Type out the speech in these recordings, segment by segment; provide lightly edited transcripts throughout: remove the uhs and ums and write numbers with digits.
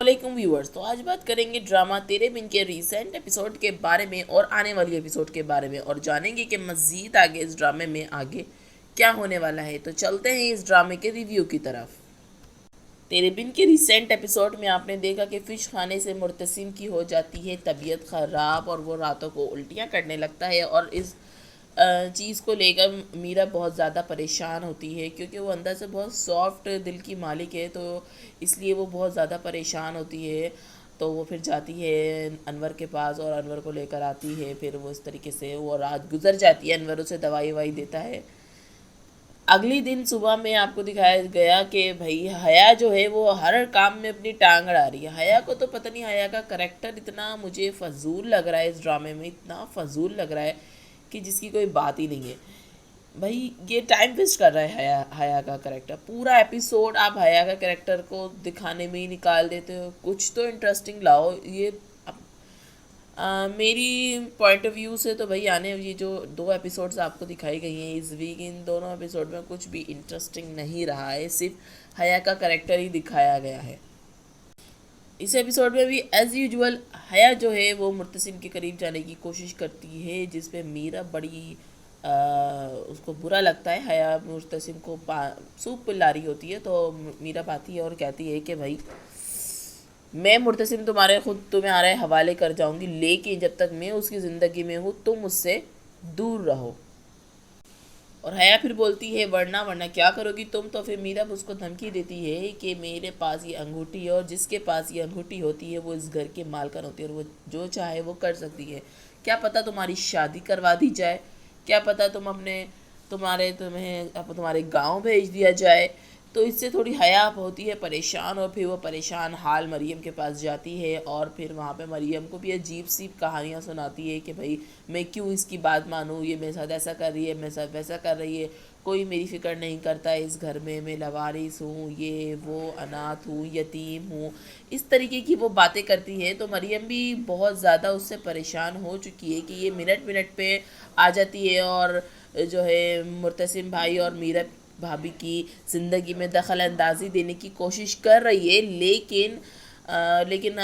वालेकुम व्यूअर्स। तो आज बात करेंगे ड्रामा तेरे बिन के रीसेंट एपिसोड के बारे में और आने वाली एपिसोड के बारे में, और जानेंगे कि मज़ीद आगे इस ड्रामे में आगे क्या होने वाला है। तो चलते हैं इस ड्रामे के रिव्यू की तरफ। तेरे बिन के रिसेंट एपिसोड में आपने देखा कि फ़िश खाने से मुर्तसिम की हो जाती है तबीयत ख़राब और वो रातों को उल्टियाँ करने लगता है, और इस चीज़ को लेकर मीरा बहुत ज़्यादा परेशान होती है, क्योंकि वो अंदर से बहुत सॉफ्ट दिल की मालिक है, तो इसलिए वो बहुत ज़्यादा परेशान होती है। तो वो फिर जाती है अनवर के पास और अनवर को लेकर आती है। फिर वो इस तरीके से वो रात गुजर जाती है, अनवर उसे दवाई वाई देता है। अगली दिन सुबह में आपको दिखाया गया कि भाई हया जो है वो हर काम में अपनी टांग अड़ा रही है। हया को तो पता नहीं, हया का करेक्टर इतना मुझे फजूल लग रहा है, इस ड्रामे में इतना फजूल लग रहा है कि जिसकी कोई बात ही नहीं है। भाई ये टाइम वेस्ट कर रहा है हया। हया का करेक्टर पूरा एपिसोड आप हया का करेक्टर को दिखाने में ही निकाल देते हो। कुछ तो इंटरेस्टिंग लाओ। ये मेरी पॉइंट ऑफ व्यू से तो भाई आने ये जो 2 एपिसोड्स आपको दिखाई गई हैं इस वीक, इन दोनों एपिसोड में कुछ भी इंटरेस्टिंग नहीं रहा है, सिर्फ हया का करेक्टर ही दिखाया गया है। इस एपिसोड में भी एज़ यूजुअल हया जो है वो मुर्तसिम के करीब जाने की कोशिश करती है, जिस पे मीरा बड़ी उसको बुरा लगता है। हया मुर्तसिम को सूप पिला रही होती है, तो मीरा आती है और कहती है कि भाई मैं मुर्तसिम तुम्हारे हवाले कर जाऊंगी, लेकिन जब तक मैं उसकी ज़िंदगी में हूँ तुम उससे दूर रहो। और हया फिर बोलती है वरना वरना क्या करोगी तुम। तो फिर मीरा उसको धमकी देती है कि मेरे पास ये अंगूठी है, और जिसके पास ये अंगूठी होती है वो इस घर के मालकन होती है, और वो जो चाहे वो कर सकती है। क्या पता तुम्हारी शादी करवा दी जाए, क्या पता तुम्हारे गांव भेज दिया जाए। तो इससे थोड़ी हया होती है परेशान, और फिर वो परेशान हाल मरियम के पास जाती है, और फिर वहाँ पे मरियम को भी अजीब सी कहानियाँ सुनाती है कि भाई मैं क्यों इसकी बात मानूँ, ये मेरे साथ ऐसा कर रही है, मेरे साथ वैसा कर रही है, कोई मेरी फ़िक्र नहीं करता इस घर में, मैं लवारिस हूँ, ये वो, अनाथ हूँ, यतीम हूँ। इस तरीके की वो बातें करती है। तो मरियम भी बहुत ज़्यादा उससे परेशान हो चुकी है कि ये मिनट मिनट पे आ जाती है, और जो है मुर्तसिम भाई और मीरा भाभी की ज़िंदगी में दखल अंदाज़ी देने की कोशिश कर रही है। लेकिन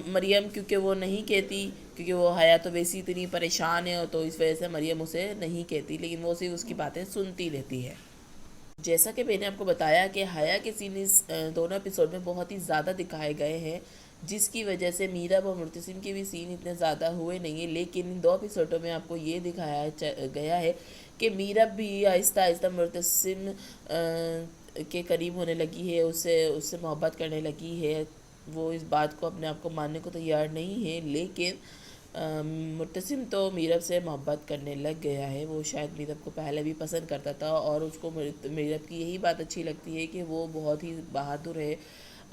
मरियम क्योंकि वो नहीं कहती, क्योंकि वो हया तो वैसी इतनी परेशान है, तो इस वजह से मरियम उसे नहीं कहती, लेकिन वो सिर्फ उसकी बातें सुनती रहती है। जैसा कि मैंने आपको बताया कि हया के सीन इस दोनों एपिसोड में बहुत ही ज़्यादा दिखाए गए हैं, जिसकी वजह से मीरा व मुर्तसिम के भी सीन इतने ज़्यादा हुए नहीं हैं। लेकिन इन 2 एपिसोडों में आपको ये दिखाया गया है कि मीरा भी आहिस्ता आहिस्ता मुर्तसिम के करीब होने लगी है, उससे उससे मोहब्बत करने लगी है। वो इस बात को अपने आप को मानने को तैयार नहीं है, लेकिन मुर्तसिम तो मीरब से मोहब्बत करने लग गया है। वो शायद मीरब को पहले भी पसंद करता था, और उसको मीरब की यही बात अच्छी लगती है कि वो बहुत ही बहादुर है,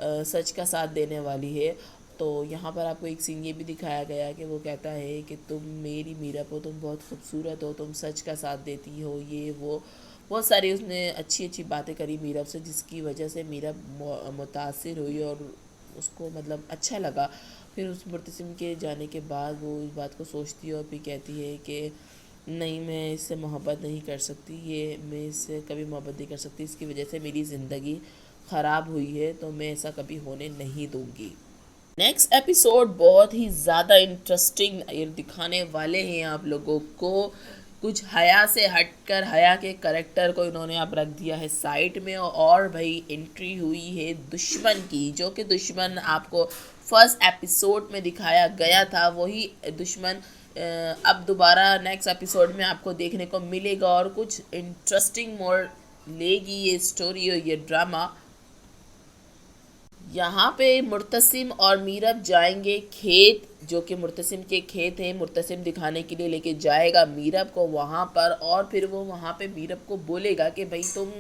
सच का साथ देने वाली है। तो यहाँ पर आपको एक सीन ये भी दिखाया गया कि वो कहता है कि तुम मेरी मीरब हो, तुम बहुत खूबसूरत हो, तुम सच का साथ देती हो, ये वो बहुत सारी उसने अच्छी अच्छी बातें करी मीरब से, जिसकी वजह से मीरब मुतासिर हुई और उसको मतलब अच्छा लगा। फिर उस मुर्तसिम के जाने के बाद वो इस बात को सोचती है और फिर कहती है कि नहीं, मैं इससे मोहब्बत नहीं कर सकती, ये मैं इससे कभी मोहब्बत नहीं कर सकती, इसकी वजह से मेरी ज़िंदगी ख़राब हुई है, तो मैं ऐसा कभी होने नहीं दूँगी। नेक्स्ट एपिसोड बहुत ही ज़्यादा इंटरेस्टिंग दिखाने वाले हैं आप लोगों को। कुछ हया से हटकर हया के करेक्टर को इन्होंने अब रख दिया है साइड में, और भाई एंट्री हुई है दुश्मन की, जो कि दुश्मन आपको फर्स्ट एपिसोड में दिखाया गया था, वही दुश्मन अब दोबारा नेक्स्ट एपिसोड में आपको देखने को मिलेगा, और कुछ इंटरेस्टिंग मोड़ लेगी ये स्टोरी और ये ड्रामा। यहाँ पे मुर्तसिम और मीरब जाएंगे खेत, जो कि मुर्तसिम के खेत हैं, मुर्तसिम दिखाने के लिए लेके जाएगा मीरब को वहाँ पर, और फिर वो वहाँ पे मीरब को बोलेगा कि भाई तुम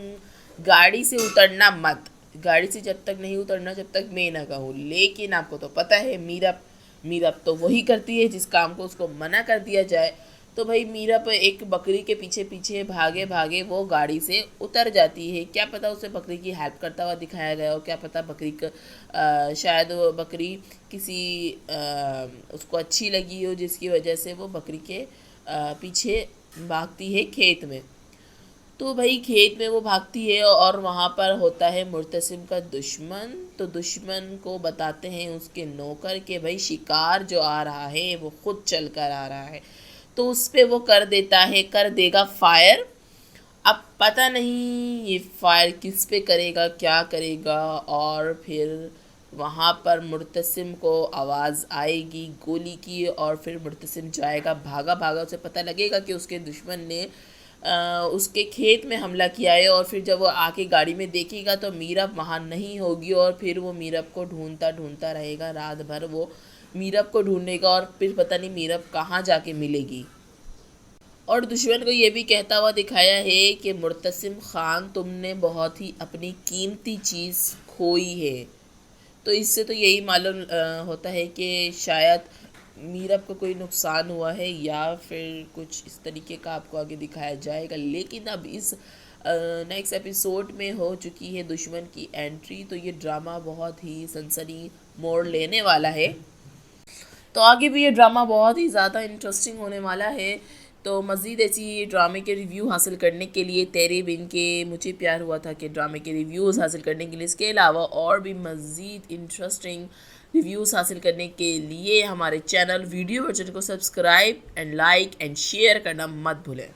गाड़ी से उतरना मत, गाड़ी से जब तक नहीं उतरना जब तक मैं ना कहूँ। लेकिन आपको तो पता है मीरब मीरब तो वही करती है जिस काम को उसको मना कर दिया जाए। तो भाई मीरब एक बकरी के पीछे पीछे भागे भागे वो गाड़ी से उतर जाती है। क्या पता उसे बकरी की हेल्प करता हुआ दिखाया गया हो, क्या पता बकरी का शायद वो बकरी किसी उसको अच्छी लगी हो, जिसकी वजह से वो बकरी के पीछे भागती है खेत में। تو بھائی کھیت میں وہ بھاگتی ہے اور وہاں پر ہوتا ہے مرتسم کا دشمن. تو دشمن کو بتاتے ہیں اس کے نوکر کہ بھائی شکار جو آ رہا ہے وہ خود چل کر آ رہا ہے. تو اس پہ وہ کر دے گا فائر. اب پتہ نہیں یہ فائر کس پہ کرے گا، کیا کرے گا، اور پھر وہاں پر مرتسم کو آواز آئے گی گولی کی، اور پھر مرتسم جائے گا بھاگا بھاگا. اسے پتہ لگے گا کہ اس کے دشمن نے اس کے کھیت میں حملہ کیا ہے. اور پھر جب وہ آ کے گاڑی میں دیکھے گا تو میرب وہاں نہیں ہوگی، اور پھر وہ میرب کو ڈھونڈتا رہے گا. رات بھر وہ میرب کو ڈھونڈے گا اور پھر پتہ نہیں میرب کہاں جا کے ملے گی. اور دشمن کو یہ بھی کہتا ہوا دکھایا ہے کہ مرتسم خان تم نے بہت ہی اپنی قیمتی چیز کھوئی ہے. تو اس سے تو یہی معلوم ہوتا ہے کہ شاید میرب کو کوئی نقصان ہوا ہے یا پھر کچھ اس طریقے کا آپ کو آگے دکھایا جائے گا. لیکن اب اس نیکسٹ ایپیسوڈ میں ہو چکی ہے دشمن کی انٹری، تو یہ ڈرامہ بہت ہی سنسنی موڑ لینے والا ہے. تو آگے بھی یہ ڈرامہ بہت ہی زیادہ انٹرسٹنگ ہونے والا ہے. تو مزید ایسی ڈرامے کے ریویو حاصل کرنے کے لیے تیرے بن کے مجھے پیار ہوا تھا کہ ڈرامے کے ریویوز حاصل کرنے کے لیے، اس کے علاوہ اور بھی مزید انٹرسٹنگ ریویوز حاصل کرنے کے لیے ہمارے چینل ویڈیو ورژن کو subscribe and like and share کرنا مت بھولیں.